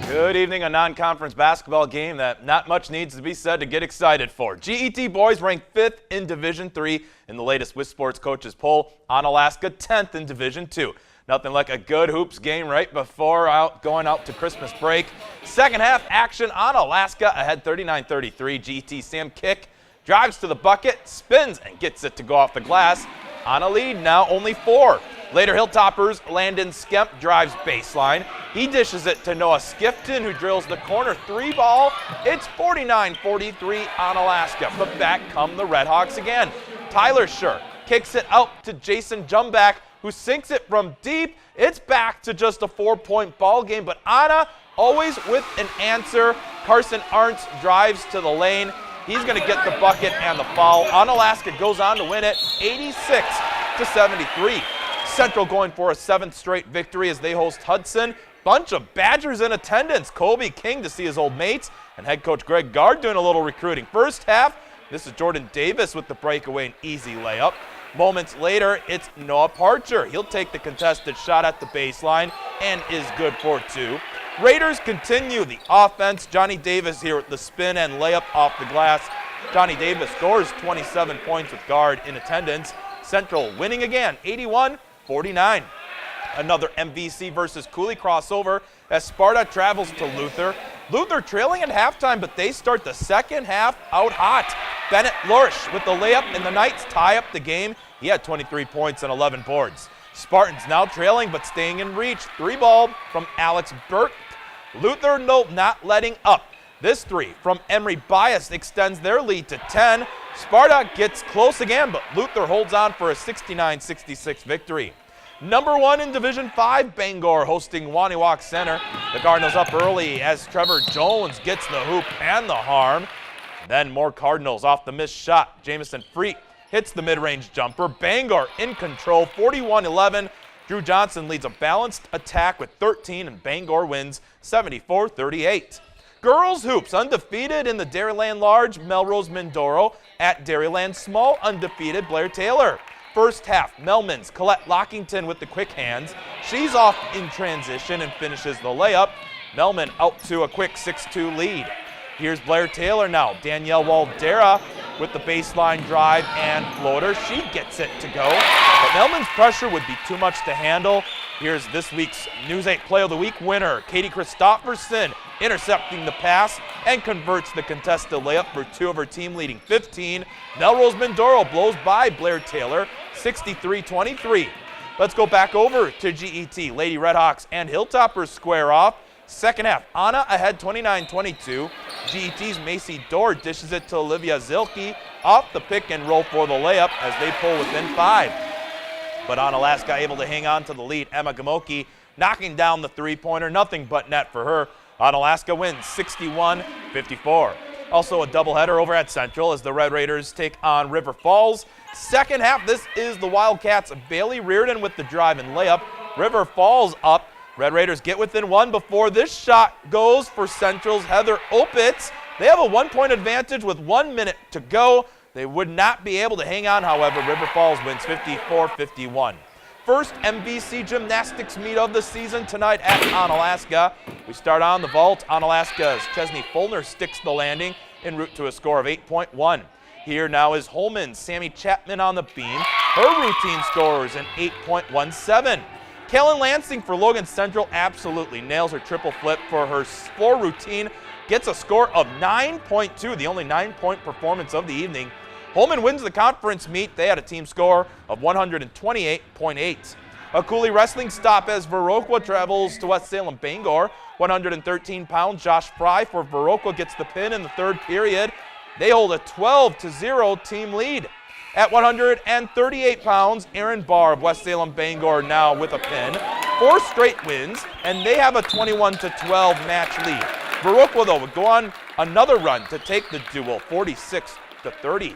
Good evening, a non-conference basketball game that not much needs to be said to get excited for. GET boys ranked 5th in Division III in the latest Wiz Sports Coaches poll. Onalaska 10th in Division II. Nothing like a good hoops game right before going out to Christmas break. Second half action, Onalaska ahead 39-33. GET Sam Kick drives to the bucket, spins, and gets it to go off the glass. On a lead now, only 4. Later, Hilltoppers, Landon Skemp drives baseline. He dishes it to Noah Skifton, who drills the corner 3 ball. It's 49-43 Onalaska, but back come the Redhawks again. Tyler Schur kicks it out to Jason Jumback, who sinks it from deep. It's back to just a 4-point ball game, but Anna always with an answer. Carson Arntz drives to the lane. He's going to get the bucket and the foul. Onalaska goes on to win it 86-73. Central going for a 7th straight victory as they host Hudson. Bunch of Badgers in attendance. Colby King to see his old mates, and head coach Greg Gard doing a little recruiting. First half, this is Jordan Davis with the breakaway and easy layup. Moments later, it's Noah Parcher. He'll take the contested shot at the baseline and is good for 2. Raiders continue the offense. Johnny Davis here with the spin and layup off the glass. Johnny Davis scores 27 points with Gard in attendance. Central winning again, 81-49. Another MVC versus Cooley crossover as Sparta travels to Luther. Luther trailing at halftime, but they start the second half out hot. Bennett Lorsch with the layup, and the Knights tie up the game. He had 23 points and 11 boards. Spartans now trailing, but staying in reach. 3 ball from Alex Burke. Luther not letting up. This 3 from Emery Bias extends their lead to 10. Sparta gets close again, but Luther holds on for a 69-66 victory. Number 1 in Division 5, Bangor hosting Waniwak Center. The Cardinals up early as Trevor Jones gets the hoop and the harm. Then more Cardinals off the missed shot. Jamison Freet hits the mid-range jumper. Bangor in control, 41-11. Drew Johnson leads a balanced attack with 13, and Bangor wins 74-38. Girls hoops undefeated in the Dairyland Large, Melrose Mindoro. At Dairyland Small, undefeated Blair Taylor. First half, Melman's Colette Lockington with the quick hands. She's off in transition and finishes the layup. Melman out to a quick 6-2 lead. Here's Blair Taylor now. Danielle Waldera with the baseline drive and floater. She gets it to go, but Melman's pressure would be too much to handle. Here's this week's News 8 Play of the Week winner, Katie Christopherson, intercepting the pass and converts the contested layup for 2 of her team leading 15. Melrose Mindoro blows by Blair Taylor, 63-23. Let's go back over to GET. Lady Redhawks and Hilltoppers square off. Second half, Anna ahead 29-22. GET's Macy Dorr dishes it to Olivia Zilke off the pick and roll for the layup as they pull within 5. But Onalaska able to hang on to the lead. Emma Gamoki knocking down the 3-pointer, nothing but net for her. Onalaska wins 61-54. Also a doubleheader over at Central as the Red Raiders take on River Falls. Second half, this is the Wildcats. Bailey Reardon with the drive and layup. River Falls up. Red Raiders get within 1 before this shot goes for Central's Heather Opitz. They have a 1-point advantage with 1 minute to go. They would not be able to hang on, however. River Falls wins 54-51. First MVC gymnastics meet of the season tonight at Onalaska. We start on the vault. Onalaska's Chesney Fulner sticks the landing en route to a score of 8.1. Here now is Holman's Sammy Chapman on the beam. Her routine scores an 8.17. Kellen Lansing for Logan Central absolutely nails her triple flip for her floor routine. Gets a score of 9.2, the only 9-point performance of the evening. Holman wins the conference meet. They had a team score of 128.8. A Cooley wrestling stop as Viroqua travels to West Salem Bangor. 113 pounds, Josh Fry for Viroqua gets the pin in the 3rd period. They hold a 12-0 team lead. At 138 pounds, Aaron Barr of West Salem Bangor now with a pin. 4 straight wins, and they have a 21-12 match lead. Viroqua, though, would go on another run to take the duel, 46-30.